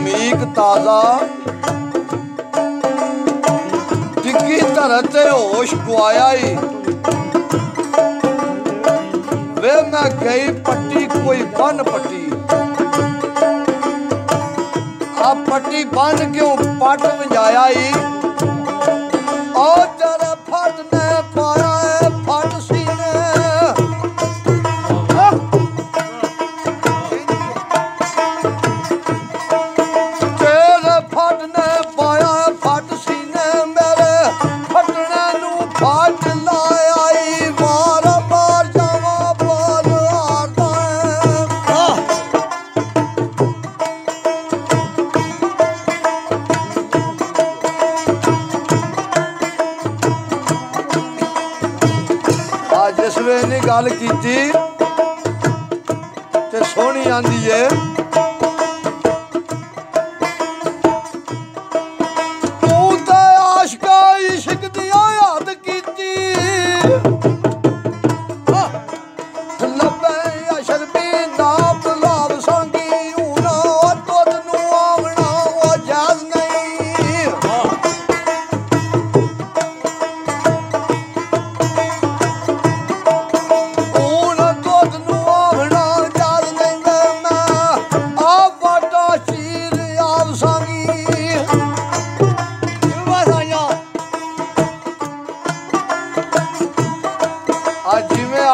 meek ताजा टिकी धरते होश गुआया ही वे मैं गई पट्टी कोई बन पट्टी अब पट्टी बन क्यों पट बजाया ही और तेरे फट ने पाया है फट सीने गल की सोहनी आंदी है तू तो आशका इश्क दिया याद की लब्बे अशरबी नाप लाभ सांगी ऊना तुद नू आवना वो जाज नहीं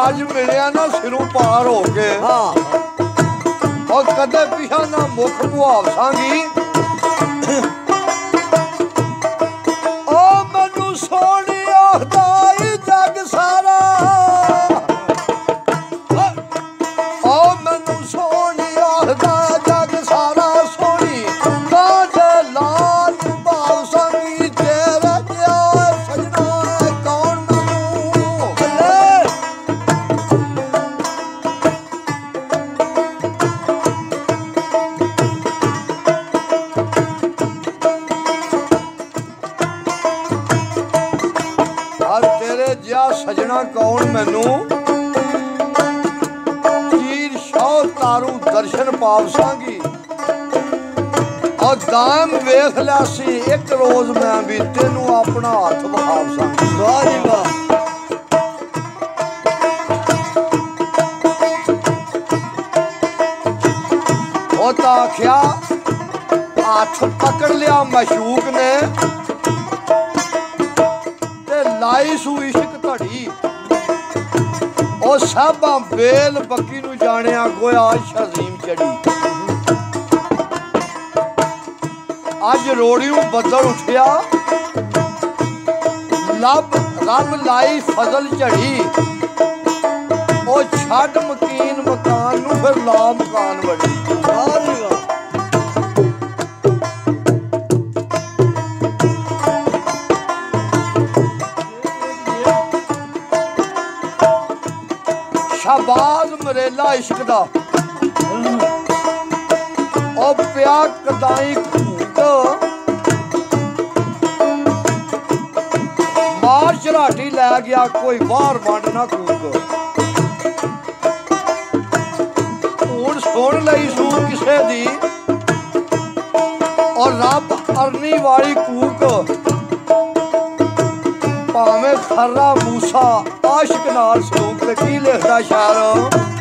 आज मिलिया ना सिरों पार हो के और कदे पिछा ना मुख मुआवसांगी ओ मैनू सोहनी आखदा ई जग सारा ओ मैनू सोहनी आखदा जग सारा सोहनी काजे लाल मुआवसांगी तेरा क्या सजना कौन सजना कौन मैनू चीर शाह तारू दर्शन पावसांगी और दाम वेख लिया सी एक रोज मैं भी तेनू अपना हाथ बखावसांगी वाह जी वाह आख्या हाथ पकड़ लिया मशूक ने ते लाई सू इश्क धड़ी ओ साबा बेल बक्की नू जानिया गोया शजीम चढ़ी अज रोड़ियों बदल उठिया लब रब लाई फजल चढ़ी ओ छड़ मकीन मकान नू फिर ला मकान बड़ी शाबाज मरेला इश्क दा ओ प्या कदाई घूट मार चराटी लै गया कोई बाहर वंड ना कूक हुण सुन लई सू किसे दी और रब अरनी वाली कूक भावें खरा मूसा आशिक नाल सलूक ते की लिखदा शायर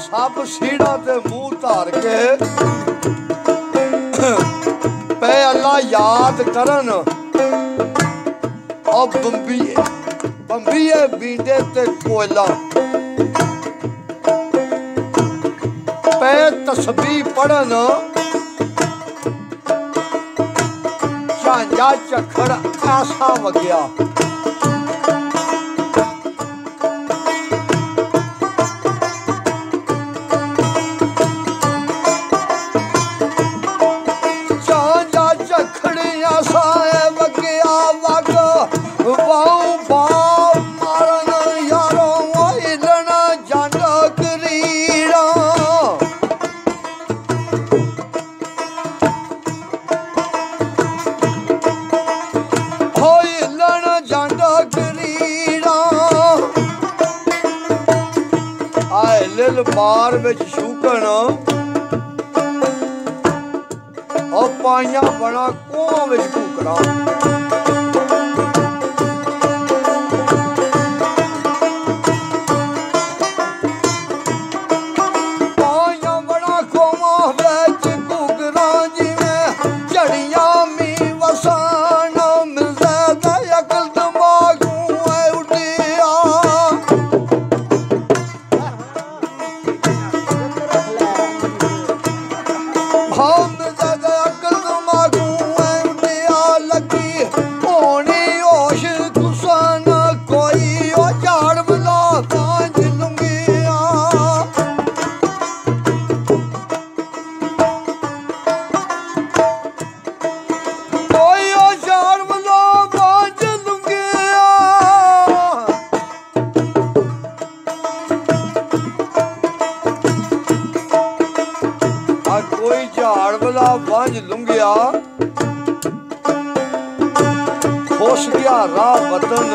सब सीढ़ा ते मुंह धार के पे अल्लाह याद करन और बंबिए बींडे ते कोयला पे तस्बीह पढ़न झांझा झखड़ ऐसा वगया बार विच शूकण और पाइया बना कुआं विच कूकड़ा पाइया बना कुआं विच कूकड़ा जिवें झड़ियां मी वसान मिलदा ते अकल दिमाग उड्डिया कोई झाड़ वाला वंज लुंगिया खुश गया राह वतन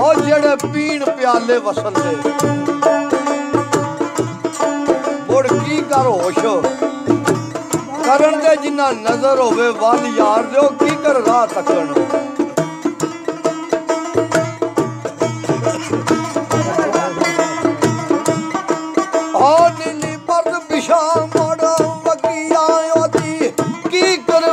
और जेड़े पीण प्याले वसल दे मुड़ की कर होश करन दे जिन्ना नजर होवे वल यार दे की कर राह तकन की कर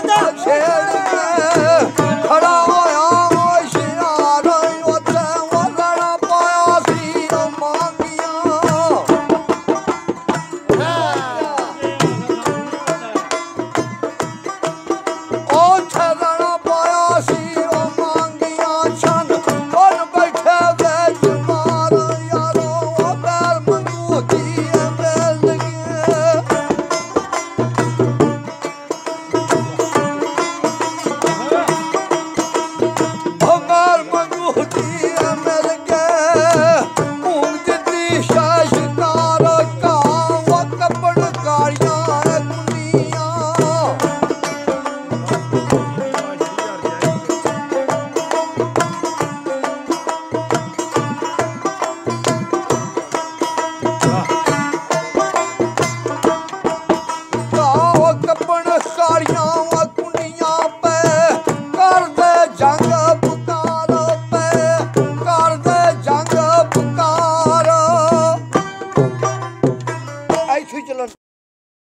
ਦਾਦਾ ਸ਼ੇਰ